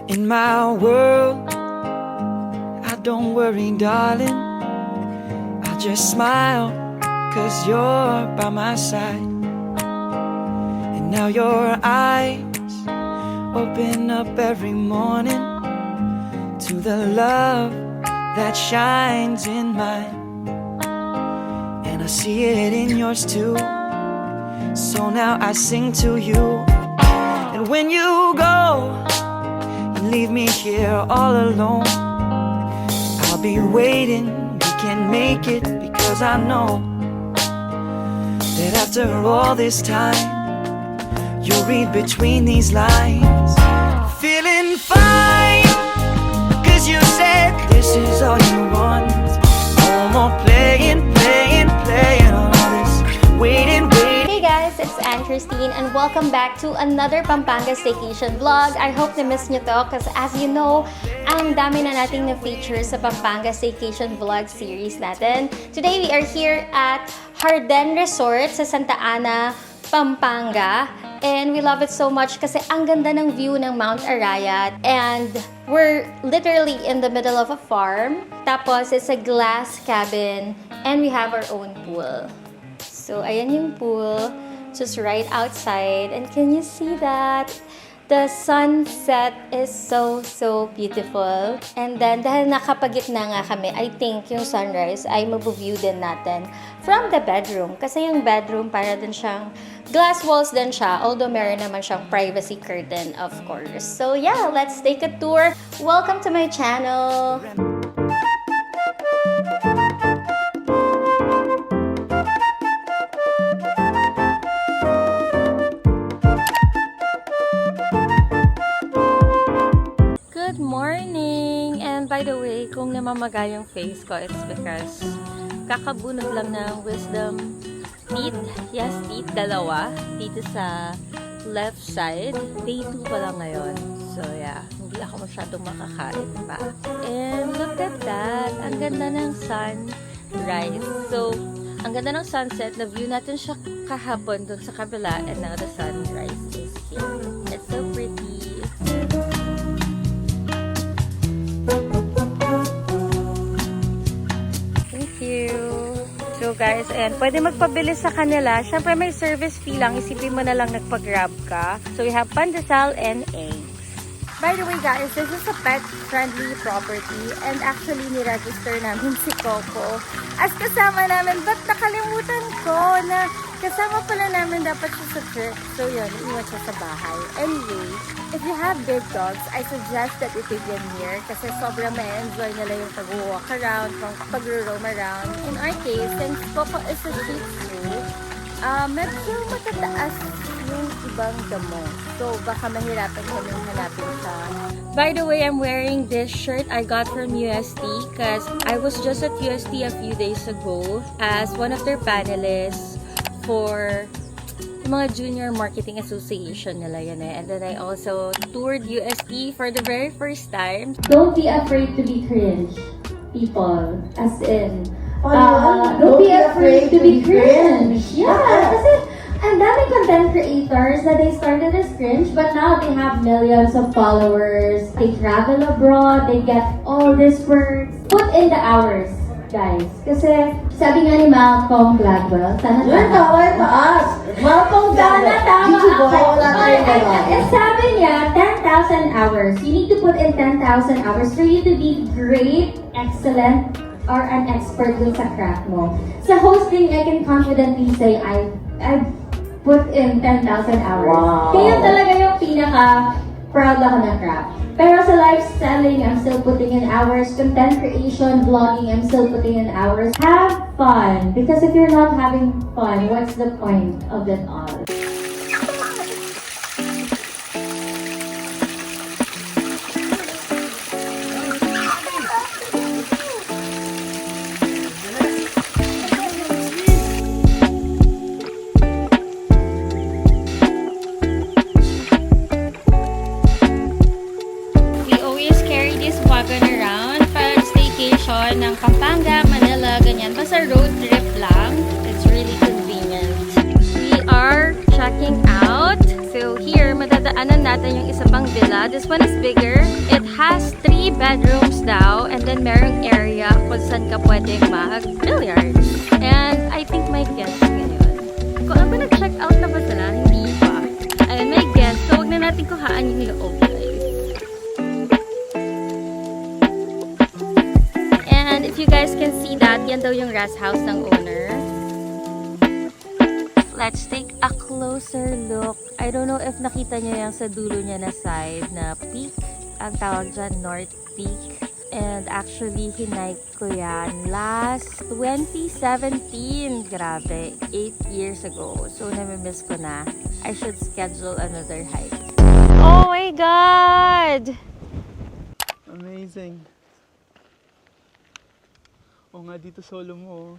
In my world, I don't worry, darling. I just smile, 'cause you're by my side. And now your eyes open up every morning to the love that shines in mine. And I see it in yours too. So now I sing to you. And when you go, leave me here all alone, I'll be waiting, we can make it, because I know that after all this time, you'll read between these lines. Feeling fine, 'cause you said this is all you want. No more playing all this waiting. Hey guys, it's Anne Christine and welcome back to another Pampanga Staycation vlog. I hope na-miss nyo to kasi as you know, ang dami na nating na-feature sa Pampanga Staycation vlog series natin. Today we are here at Harden Resort sa Santa Ana, Pampanga. And we love it so much kasi ang ganda ng view ng Mount Arayat. And we're literally in the middle of a farm. Tapos it's a glass cabin and we have our own pool. So, ayan yung pool, just right outside. And can you see that? The sunset is so beautiful. And then, dahil nakapagitna nga kami, I think yung sunrise ay mabu-view din natin from the bedroom. Kasi yung bedroom, para din siyang glass walls din siya. Although, meron naman siyang privacy curtain, of course. So, yeah, let's take a tour. Welcome to my channel. Good morning! And by the way, kung namamaga yung face ko, it's because kakabunod lang ng wisdom teeth. Yes, teeth, dalawa. Dito sa left side. Day 2 pa lang ngayon. So yeah, hindi ako masyadong makakain pa. And look at that! Ang ganda ng sunrise. So, ang ganda ng sunset. Na-view natin siya kahapon dun sa kabila. And now the sunrise is here. It's so pretty. So guys, ayan, pwede magpabili sa kanila. Siyempre may service fee lang. Isipin mo na lang nagpa-grab ka. So we have pandesal and eggs. By the way guys, this is a pet-friendly property and actually niregister namin si Coco as kasama namin. But nakalimutan ko na kasama pala namin dapat siya sa trip. So yun, iwan siya sa bahay. Anyway, if you have big dogs, I suggest that you take them here kasi sobrang may-enjoy nila yung pag-walk around, pag-roam around. In our case, since Coco is a Shih Tzu, medyo matataas yung ibang damo. So, baka mahirapan kami hanapin siya. By the way, I'm wearing this shirt I got from UST because I was just at UST a few days ago as one of their panelists for mga Junior Marketing Association nila yan eh. And then I also toured UST for the very first time. Don't be afraid to be cringe, people. As in, don't be afraid to be cringe. Yeah, kasi ang daming content creators that they started as cringe, but now they have millions of followers. They travel abroad, they get all these perks. Put in the hours, guys. Kasi sabi nga ni Malcolm Gladwell, sana Malcolm Gladwell, tama ako. Sabi niya, 10,000 hours. You need to put in 10,000 hours for you to be great, excellent, or an expert dun sa craft mo. Sa hosting, I can confidently say I put in 10,000 hours. Wow. Kaya talaga yung pinaka-proud ako ng craft. Pero sa live selling, I'm still putting in hours. Content creation, vlogging, I'm still putting in hours. Have fun. Because if you're not having fun, what's the point of it all? Ng Pampanga, Manila, ganyan. Basta road trip lang. It's really convenient. We are check nadaanan natin yung isa pang villa. This one is bigger. It has 3 bedrooms now. And then merong area kung saan ka pwedeng mag-billiards. And I think may guests ngayon. Kung ano ba nag-check out na ba sila? Hindi pa. Ayun, may guests. So, huwag na natin kuhaan yung loob, guys. And if you guys can see that, yan daw yung rest house ng owner. Let's take a closer look. I don't know if nakita nyo yung sa dulo niya na side na peak. Ang tawag dyan, North Peak. And actually, hinike ko yan last 2017. Grabe, 8 years ago. So, namimiss ko na. I should schedule another hike. Oh my God! Amazing. O nga dito solo mo.